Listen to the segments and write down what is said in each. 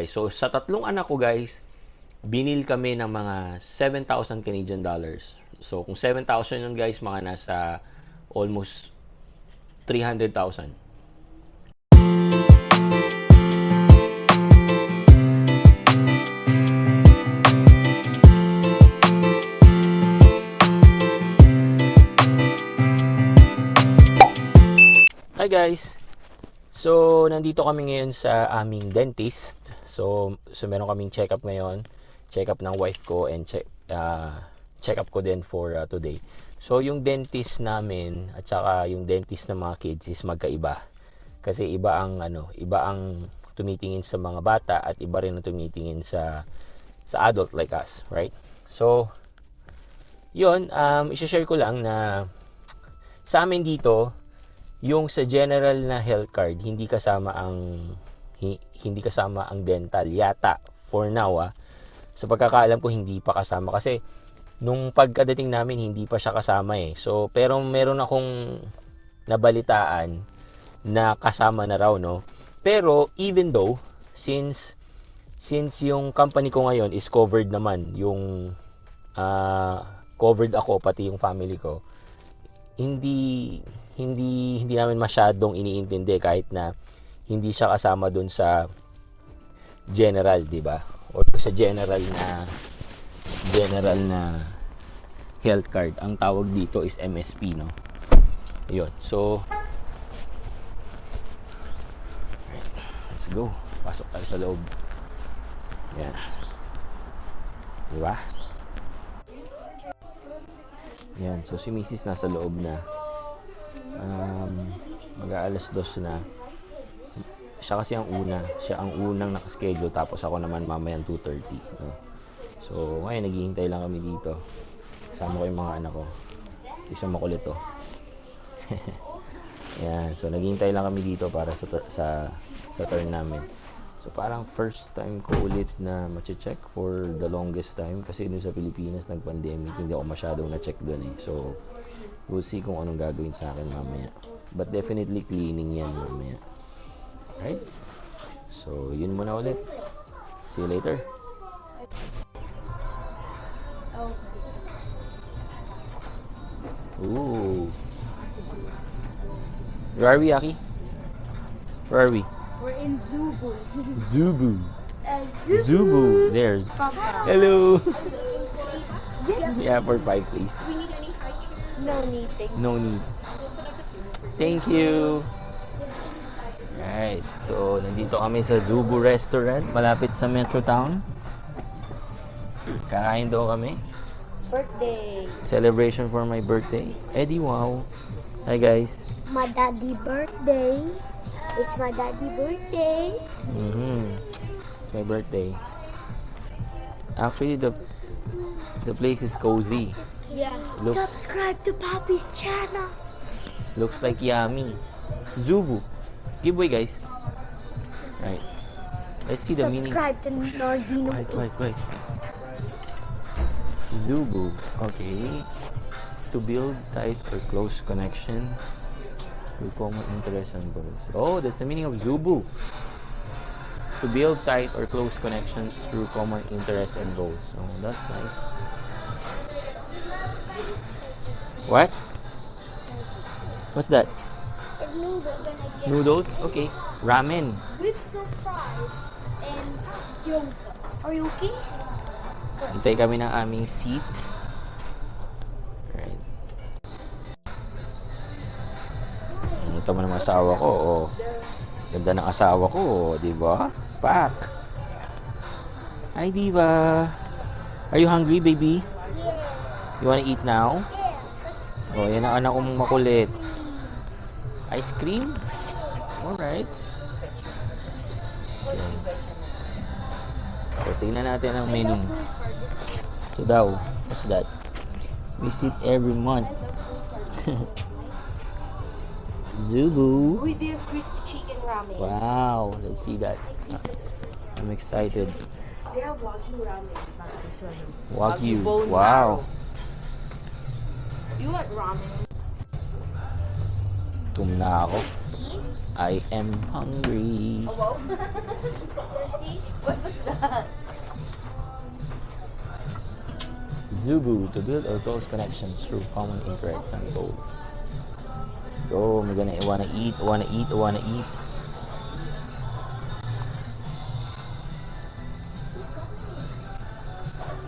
So, sa tatlong anak ko, guys, binil kami ng mga 7,000 Canadian dollars. So, kung 7,000 yun, guys, mga nasa almost 300,000. Hi guys! So, nandito kami ngayon sa aming dentist. So meron kaming check-up ngayon. Check-up ng wife ko and check-up ko din for today. So, yung dentist namin at saka yung dentist ng mga kids is magkaiba. Kasi iba ang tumitingin sa mga bata at iba rin ang tumitingin sa adult like us, right? So, yun, i-share ko lang na sa amin dito, yung sa general na health card, hindi kasama ang dental yata for now. Sa pagkakaalam ko hindi pa kasama kasi nung pagkadating namin hindi pa siya kasama eh. So pero meron akong nabalitaan na kasama na raw, no. Pero even though since yung company ko ngayon is covered naman, yung covered ako pati yung family ko, hindi namin masyadong iniintindi kahit na hindi siya kasama dun sa general, 'di ba? O sa general na health card. Ang tawag dito is MSP, no? 'Yun. So let's go. Pasok tayo sa loob. Yan. 'Di ba? Yan. So si Mrs. nasa loob na. Mag-aalas 2 na. Siya kasi ang unang nakaschedule, tapos ako naman mamayang 2:30, no? So ngayon naghihintay lang kami dito. Kasama ko yung mga anak ko. Hindi siya makulit, oh. Yan, so naghihintay lang kami dito para sa turn namin. So parang first time ko ulit na ma-check for the longest time kasi dun sa Pilipinas nag-pandemic, hindi ako masyadong na-check dun eh. So we'll see kung anong gagawin sa akin mamaya. But definitely cleaning yan mamaya. Alright? So, yun muna ulit. See you later. Ooh. Where are we, Aki? Where are we? We're in Zubu. Zubu. Zubu. Zubu. There's. Papa. Hello. Yes. Yeah, for 5 please. We need any No need. No need. Thank you. Right. So, nandito kami sa Zubu Restaurant, malapit sa Metro Town. Kakain daw kami. Birthday. Celebration for my birthday. Eddie, wow. Hi, guys. My daddy birthday. It's my daddy birthday. It's my birthday. Actually, the place is cozy. Yeah. Looks- Subscribe to Papi's channel. Looks like yummy. Zubu. Giveaway, guys. Right. Let's see the meaning. Subscribe to Nardino. Wait. Zubu. Okay. To build tight or close connections through common interests and goals. Oh, that's the meaning of Zubu. To build tight or close connections through common interests and goals. Oh, that's nice. What? What's that? Noodles? Okay. Ramen. With surprise and gyoza. Are you okay? Hintay kami ng aming seat. Right. Ito mo naman asawa ko. Oh. Ganda ng asawa ko, oh, di ba? Pak. Hi, diva. Are you hungry, baby? Yeah. You wanna eat now? Oh, yan ang anak kong makulit. Ice cream? Alright. Okay. So, tingnan natin ang menu. Ito daw. What's that? Visit every month. Zubu. With the crispy chicken ramen. Wow. Let's see that. I'm excited. They have Wagyu ramen. Wagyu. bone Wow. marrow. You want ramen? Gutom na ako. I am hungry. What was that? Zubu, to build or close connections through common interests and goals. Let's go. We're gonna wanna eat.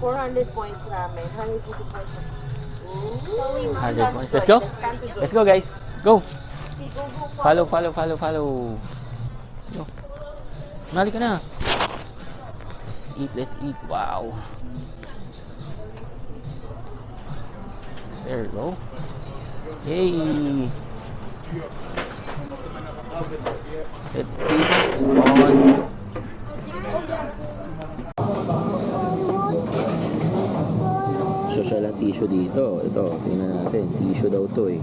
400 points ramen, 150 points. So we must 100 stand points. good. Let's go. Stand good. Let's go, guys. Go. Okay, go, go, Follow. Let's go. Mali ka na. Let's eat. Wow. There you go. Yay. Let's sit on. Social ang tissue dito. Ito, tingnan natin. Tissue daw to eh.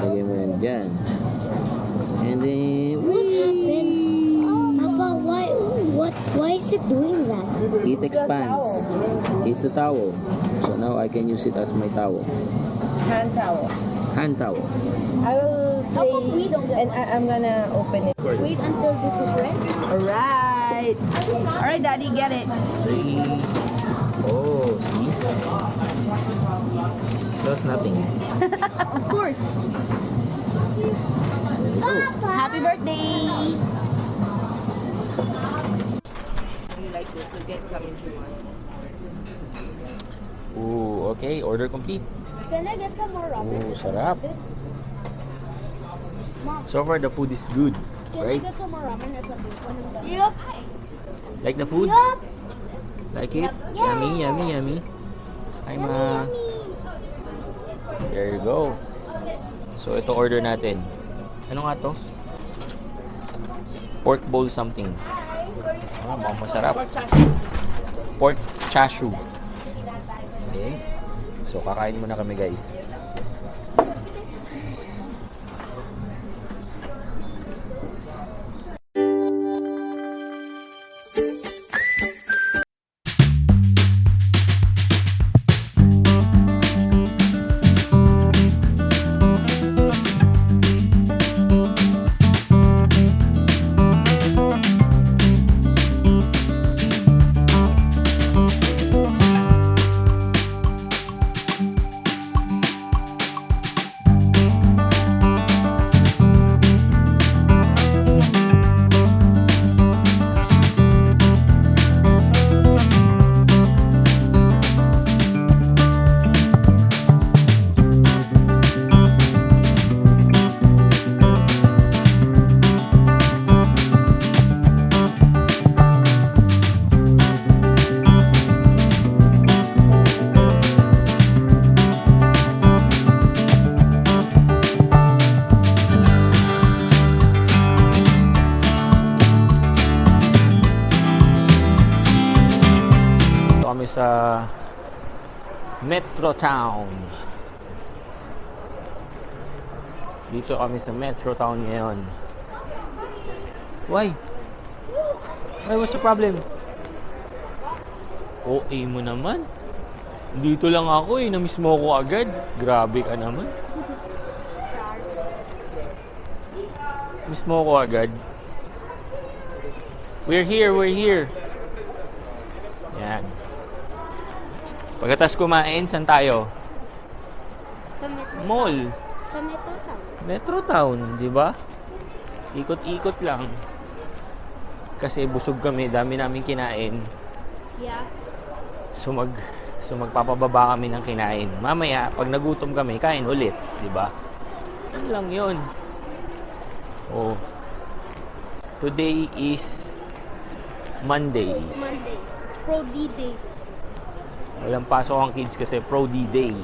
Lagay mo yan dyan. And then, What happened? Papa, why is it doing that? it expands. It's a towel. So now I can use it as my towel. Hand towel. Hand towel. I will play, and I'm gonna open it. Wait until this is ready. Alright. Alright, Daddy, get it. See? Oh, see? That's nothing. Of course. Papa. Happy birthday! You like this, so get some if you want. Ooh, okay. Order complete. Can I get some more ramen? Ooh, sarap. So far, the food is good, Can I right? get some more ramen at the bacon and the... Yup. Like the food? Yup. Like it? Yeah. Yummy. Hi, ma. There you go. So, ito order natin. Ano nga to? Pork bowl something. Ah, mukhang masarap. Pork chashu. Okay. So, kakain muna kami, guys. Sa Metro Town. Dito kami sa Metro Town ngayon. Why? What's the problem? OA mo naman. Dito lang ako eh. Na-miss mo ako agad. Grabe ka naman. Miss mo ako agad. We're here. Yan. Pagkatapos kumain, saan tayo? Sa Metro. Mall. Sa Metro Town. Metro Town, di ba? Ikot-ikot lang. Kasi busog kami, dami namin kinain. Yeah. So magpapababa kami ng kinain. Mamaya, pag nagutom kami, kain ulit, di ba? Yun lang yun. Oh. Today is Monday. Pro D-Day. Walang pasok ang kids kasi Pro D-Day.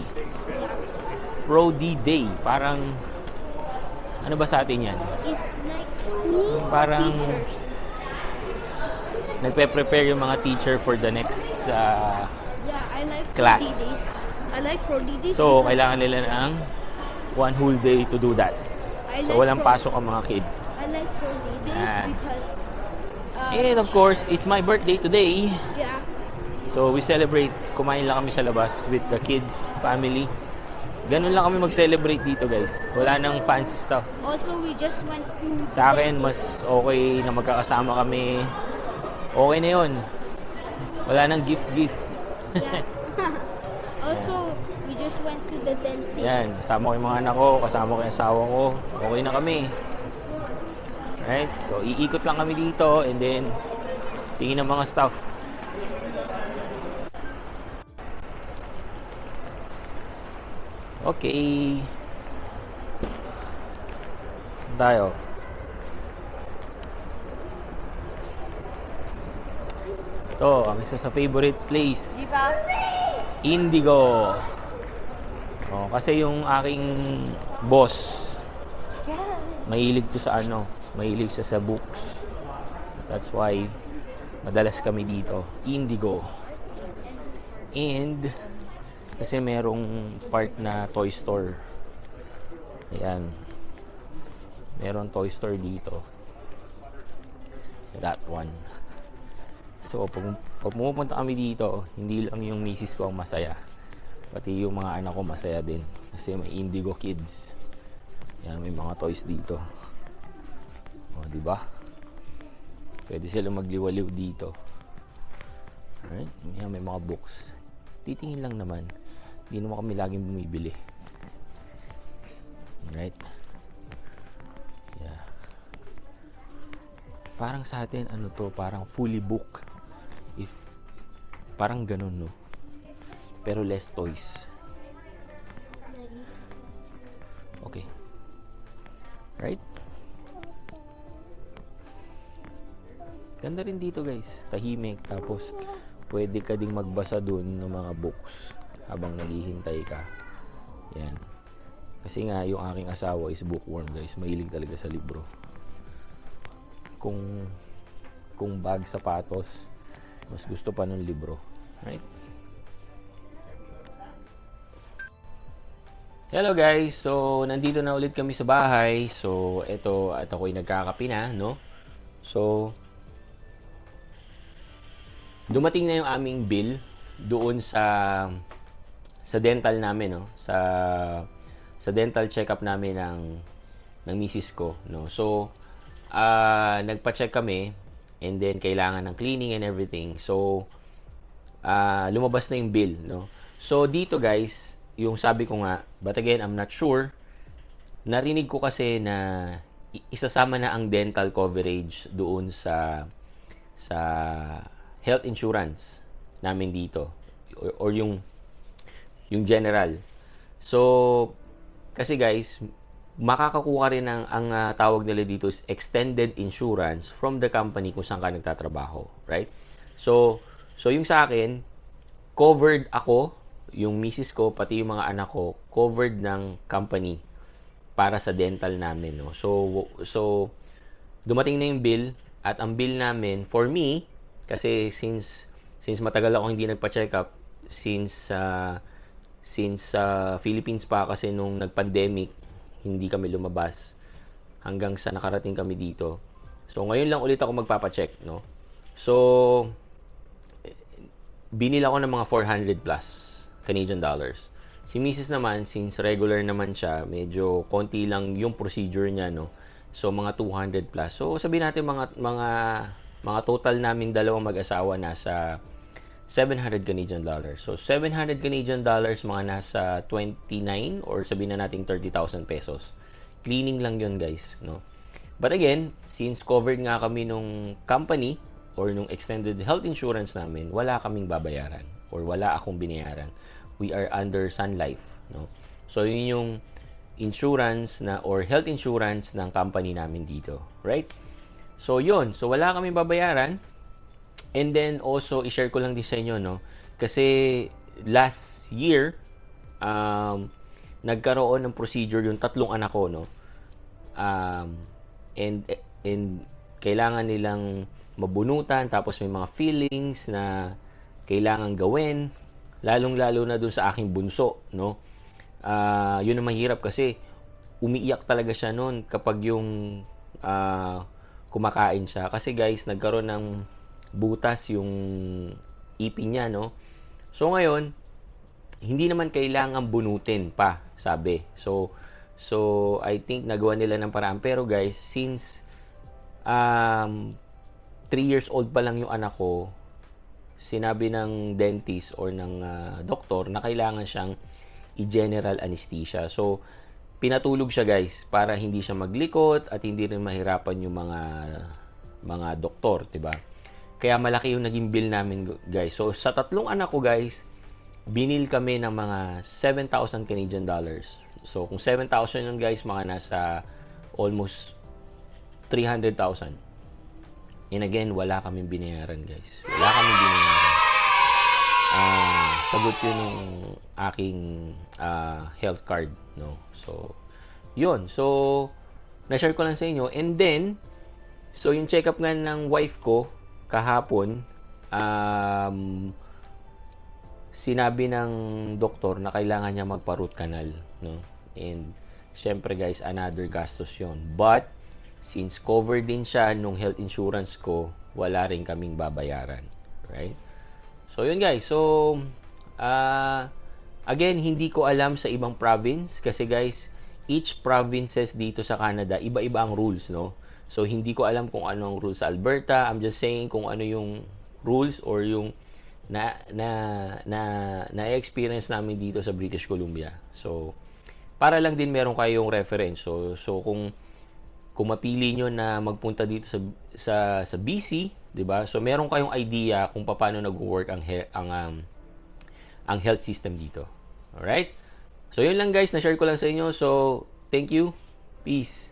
Pro D-Day. Parang, ano ba sa atin yan? It's like school Parang, teachers. nagpe-prepare yung mga teacher for the next Yeah, I like class. Pro D-Days. I like Pro D-Days. So, because kailangan nila ng one whole day to do that. I So, like walang pasok ang mga kids. I like Pro D-Days Yan. because And of course, it's my birthday today. yeah. So, we celebrate. Kumain lang kami sa labas with the kids, family. ganun lang kami mag-celebrate dito, guys. Wala nang fancy stuff. Also, we just went to... Sa akin, mas okay na magkakasama kami. Okay na yun. Wala nang gift-gift. Yeah. Also, we just went to the dentist. Yan, kasama ko yung mga anak ko, kasama ko yung asawa ko. Okay na kami. Right? So, iikot lang kami dito and then tingin ng mga stuff. Okay. Saan tayo? Ito, ang isa sa favorite place. Diba? Indigo. Oh, kasi yung aking boss, mahilig to sa ano, mahilig siya sa books. That's why madalas kami dito, Indigo. And kasi merong part na toy store. Ayan. Meron toy store dito. That one. So, pag pumupunta kami dito, hindi lang yung misis ko ang masaya. Pati yung mga anak ko masaya din. Kasi may Indigo Kids. Yan, may mga toys dito. O, diba? Pwede sila magliwaliw dito. Alright? Yan, may mga books. Titingin lang naman. Hindi naman kami laging bumibili. Alright? Yeah. Parang sa atin, ano to, parang fully book. Parang ganun, no? Pero less toys. Okay. Right? Ganda rin dito, guys. Tahimik. Tapos, pwede ka ding magbasa dun ng mga books habang naghihintay ka. Yan. Kasi nga, yung aking asawa is bookworm, guys. Mahilig talaga sa libro. Kung bag, sapatos, mas gusto pa ng libro. Right? Hello guys, so nandito na ulit kami sa bahay. So ito at ako'y nagkakape na, no? So dumating na yung aming bill doon sa dental namin, no? Sa dental check-up namin ng misis ko, no? So nagpa-check kami and then kailangan ng cleaning and everything. So lumabas na yung bill, no? So dito guys, yung sabi ko nga, but again, I'm not sure. Narinig ko kasi na isasama na ang dental coverage doon sa health insurance namin dito or yung general. So kasi guys, makakakuha rin ang tawag nila dito is extended insurance from the company kung saan ka nagtatrabaho, right? So yung sa akin, covered ako, yung misis ko, pati yung mga anak ko, covered ng company para sa dental namin, no? So dumating na yung bill, at ang bill namin, for me, kasi since matagal ako hindi nagpa-check up, since Philippines pa kasi nung nag-pandemic, hindi kami lumabas hanggang sa nakarating kami dito. So ngayon lang ulit ako magpapa-check, no? So binila ko ng mga 400 plus Canadian dollars. Si Mrs. naman, since regular naman siya, medyo konti lang yung procedure niya, no? So, mga 200 plus. So, sabihin natin mga total naming dalawang mag-asawa nasa 700 Canadian dollars. So, 700 Canadian dollars, mga nasa 29 or sabihin na natin 30,000 pesos. Cleaning lang yun, guys, no? But again, since covered nga kami nung company, or nung extended health insurance namin, wala kaming babayaran or wala akong binayaran. We are under Sun Life, no? So yun yung insurance na or health insurance ng company namin dito, right? So yun, so wala kaming babayaran. And then also i-share ko lang din sa inyo, no? Kasi last year nagkaroon ng procedure yung tatlong anak ko, no? And kailangan nilang mabunutan, tapos may mga feelings na kailangan gawin, lalong-lalo na dun sa aking bunso, no? Yun ang mahirap kasi umiiyak talaga siya noon kapag yung kumakain siya. Kasi guys, nagkaroon ng butas yung ipin niya, no? So ngayon, hindi naman kailangan bunutin pa, sabi. So I think nagawa nila ng paraan. Pero guys, since 3 years old pa lang yung anak ko, sinabi ng dentist or ng doktor na kailangan siyang i-general anesthesia. So, pinatulog siya guys para hindi siya maglikot at hindi rin mahirapan yung mga doktor, 'di ba? Kaya malaki yung naging bill namin guys. So, sa tatlong anak ko guys, binil kami ng mga 7,000 Canadian dollars. So, kung 7,000 yun guys, mga nasa almost 300,000. And again, wala kaming binayaran guys. Wala kaming binayaran. Sagot yun ng aking health card, no? So, yun. So, na-share ko lang sa inyo. And then, so yung check-up nga ng wife ko kahapon, sinabi ng doktor na kailangan niya magpa-root canal, no? And syempre guys, another gastos yon. But since covered din siya nung health insurance ko, wala rin kaming babayaran, right? So yun guys. So again, hindi ko alam sa ibang province kasi guys, each provinces dito sa Canada, iba-iba ang rules, no? So hindi ko alam kung ano ang rules sa Alberta. I'm just saying kung ano yung rules or yung na-experience namin dito sa British Columbia. So para lang din meron kayong reference. So kung mapili nyo na magpunta dito sa BC, 'di ba? So meron kayong idea kung paano nag-work ang health system dito. All right? So yun lang guys, na-share ko lang sa inyo. So thank you. Peace.